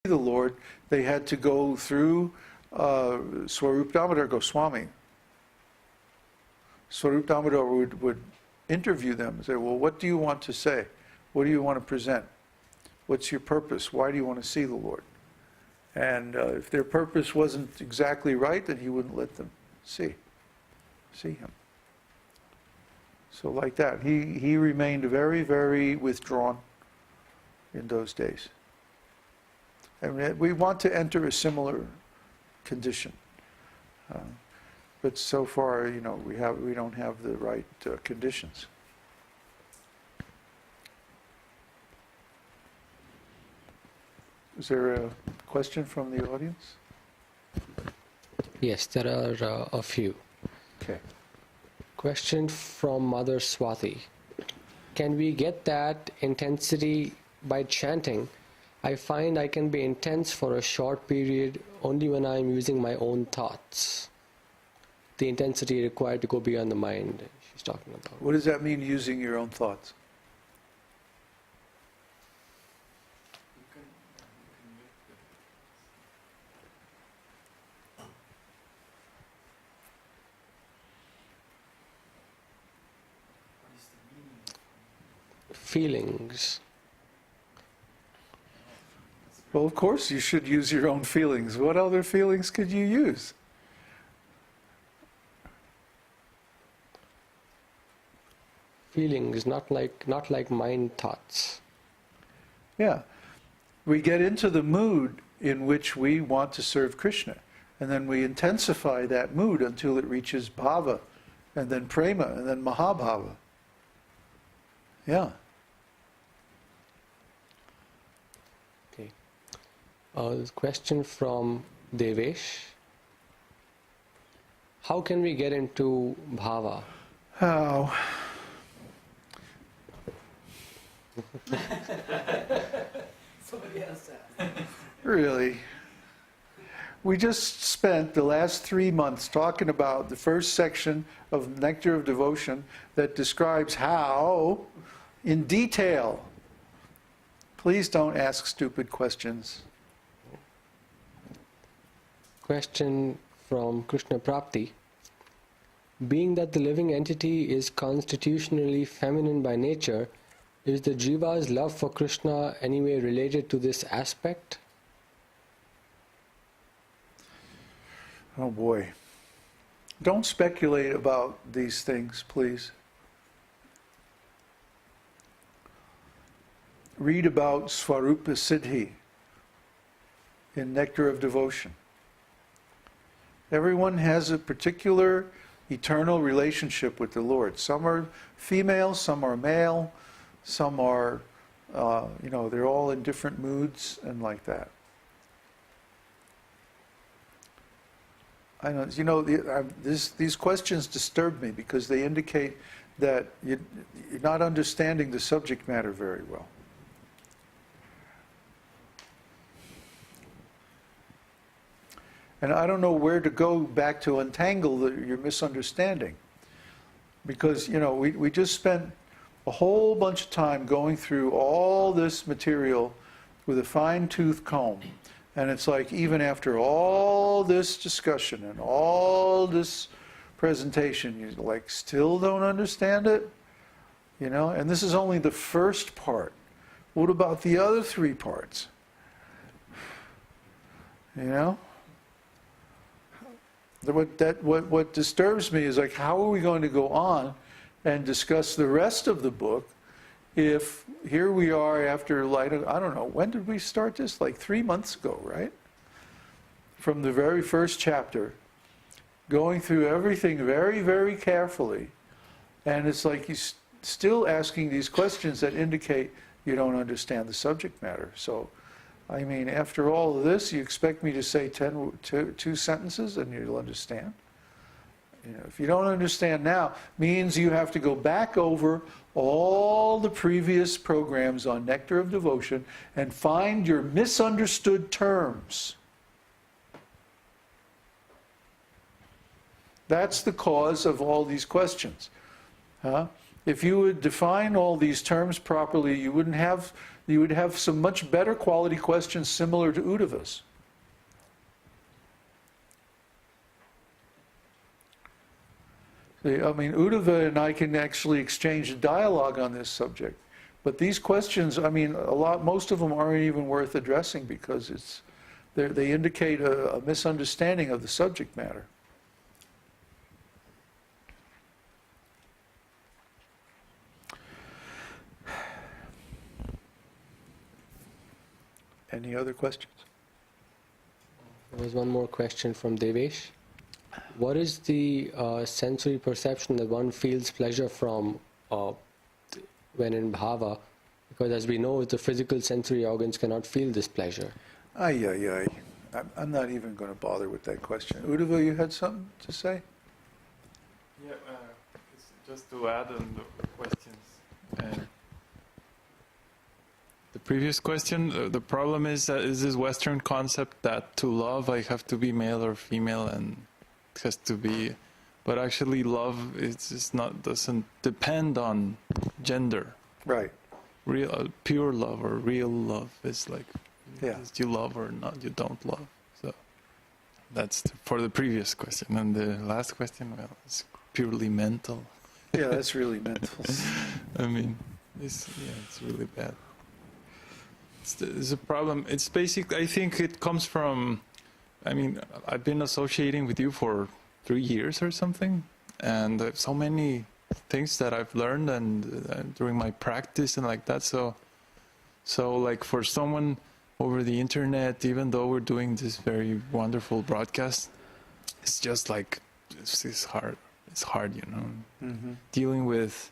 the Lord, they had to go through Swarup Damodar Goswami. Swarup Damodar would interview them and say, well, what do you want to say? What do you want to present? What's your purpose? Why do you want to see the Lord? And if their purpose wasn't exactly right, then he wouldn't let them see him. So like that, he remained very, very withdrawn in those days. And we want to enter a similar condition, but so far, we don't have the right conditions. Is there a question from the audience? Yes, there are a few. Okay. Question from Mother Swati. Can we get that intensity by chanting? I find I can be intense for a short period only when I am using my own thoughts. The intensity required to go beyond the mind, she's talking about. What does that mean, using your own thoughts? Feelings. Well, of course you should use your own feelings. What other feelings could you use? Feelings, not like mind thoughts. Yeah. We get into the mood in which we want to serve Krishna, and then we intensify that mood until it reaches bhava, and then prema, and then mahabhava. Yeah. Question from Devesh. How can we get into bhava? How? Somebody else asked. Really? We just spent the last 3 months talking about the first section of Nectar of Devotion that describes how, in detail. Please don't ask stupid questions. Question from Krishna Prapti. Being that the living entity is constitutionally feminine by nature, is the jiva's love for Krishna anyway related to this aspect? Oh boy. Don't speculate about these things, please. Read about Svarupa Siddhi in Nectar of Devotion. Everyone has a particular eternal relationship with the Lord. Some are female, some are male, some are, they're all in different moods and like that. I know, these questions disturb me because they indicate that you're not understanding the subject matter very well. And I don't know where to go back to untangle your misunderstanding. Because, we just spent a whole bunch of time going through all this material with a fine-tooth comb. And it's like, even after all this discussion and all this presentation, you still don't understand it? And this is only the first part. What about the other 3 parts? What disturbs me is how are we going to go on and discuss the rest of the book if here we are after I don't know, when did we start this? 3 months ago, right? From the very first chapter, going through everything very, very carefully, and it's he's still asking these questions that indicate you don't understand the subject matter. So, after all of this, you expect me to say two sentences and you'll understand? If you don't understand now, means you have to go back over all the previous programs on Nectar of Devotion and find your misunderstood terms. That's the cause of all these questions. If you would define all these terms properly, you wouldn't have you would have some much better quality questions similar to Uddhava's. I mean, Uddhava and I can actually exchange a dialogue on this subject. But these questions, I mean, most of them aren't even worth addressing because they indicate a misunderstanding of the subject matter. Any other questions? There was one more question from Devesh. What is the sensory perception that one feels pleasure from when in bhava? Because as we know, the physical sensory organs cannot feel this pleasure. I'm not even going to bother with that question. Uddhava, you had something to say? Yeah, it's just to add on the questions. The previous question, the problem is this Western concept that to love I have to be male or female and it has to be, but actually love doesn't depend on gender. Right. Real pure love or real love is like you love or not, you don't love. So that's for the previous question. And the last question, well, it's purely mental. Yeah, that's really mental. I mean, it's really bad. It's a problem. It's basic. I think it comes from, I mean, I've been associating with you for 3 years or something, and so many things that I've learned and during my practice and like that. So like for someone over the internet, even though we're doing this very wonderful broadcast, it's just like it's hard. It's hard, you know, dealing with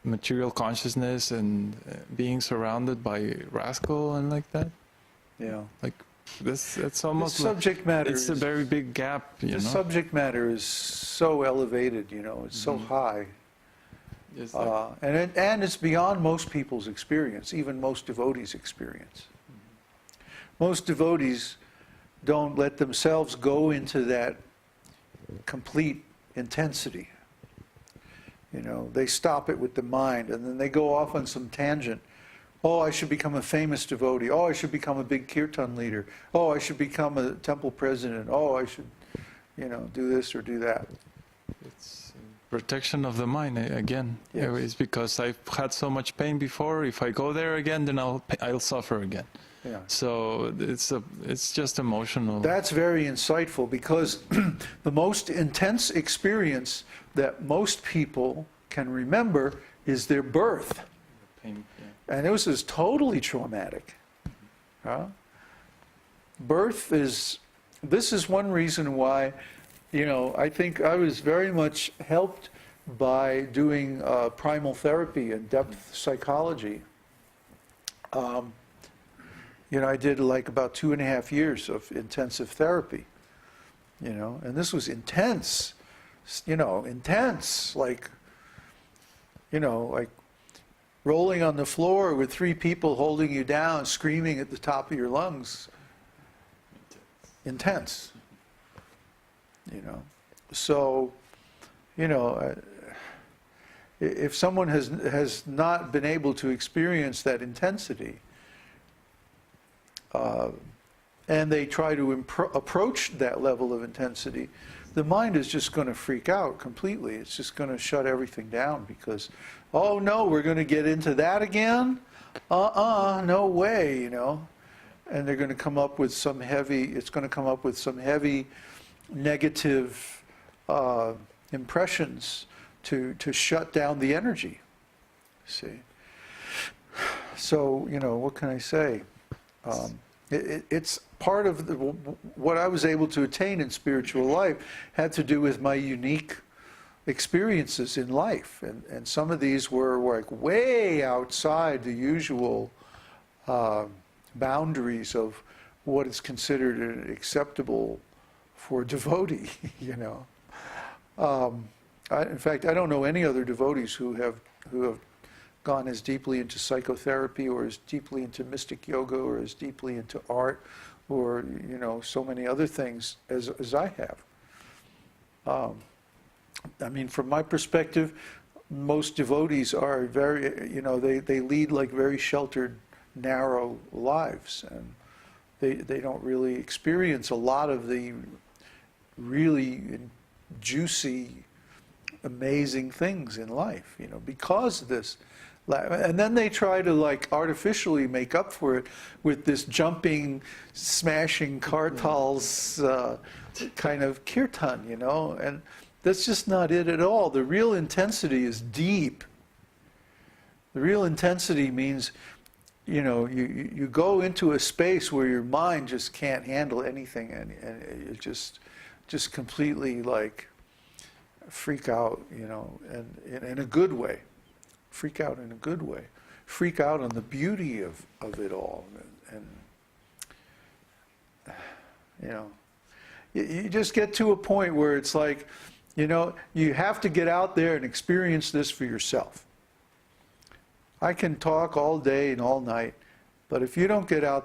material consciousness and being surrounded by rascal and like that. Yeah. Like that's almost the subject matter. It's a very big gap, you know. The subject matter is so elevated, you know. It's so high, and it's beyond most people's experience, even most devotees' experience. Most devotees don't let themselves go into that complete intensity. You know, they stop it with the mind, and then they go off on some tangent. Oh, I should become a famous devotee. Oh, I should become a big kīrtan leader. Oh, I should become a temple president. Oh, I should, you know, do this or do that. It's protection of the mind again. Yes. It's because I've had so much pain before. If I go there again, then I'll suffer again. Yeah. So it's just emotional. That's very insightful, because the most intense experience that most people can remember is their birth. Pain, And this is totally traumatic. This is one reason why, you know, I think I was very much helped by doing primal therapy and depth psychology. You know, I did like about 2.5 years of intensive therapy, you know, and this was intense, you know, like rolling on the floor with 3 people holding you down, screaming at the top of your lungs. Intense. You know. So, you know, if someone has not been able to experience that intensity, and they try to approach that level of intensity, the mind is just going to freak out completely. It's just going to shut everything down because, oh no, we're going to get into that again? No way, you know. And they're going to come up with some heavy negative impressions to shut down the energy. See? So, you know, what can I say? It's part of what I was able to attain in spiritual life had to do with my unique experiences in life. And some of these were like way outside the usual boundaries of what is considered acceptable for a devotee, you know. In fact, I don't know any other devotees who have gone as deeply into psychotherapy or as deeply into mystic yoga or as deeply into art or, you know, so many other things as I have. I mean, from my perspective, most devotees are very, you know, they lead like very sheltered narrow lives, and they don't really experience a lot of the really juicy, amazing things in life, because of this. And then they try to like artificially make up for it with this jumping, smashing kartals kind of kīrtan, and that's just not it at all. The real intensity is deep. The real intensity means, you go into a space where your mind just can't handle anything, and it just completely like freak out, and in a good way. Freak out in a good way. Freak out on the beauty of it all. And you just get to a point where it's like, you have to get out there and experience this for yourself. I can talk all day and all night, but if you don't get out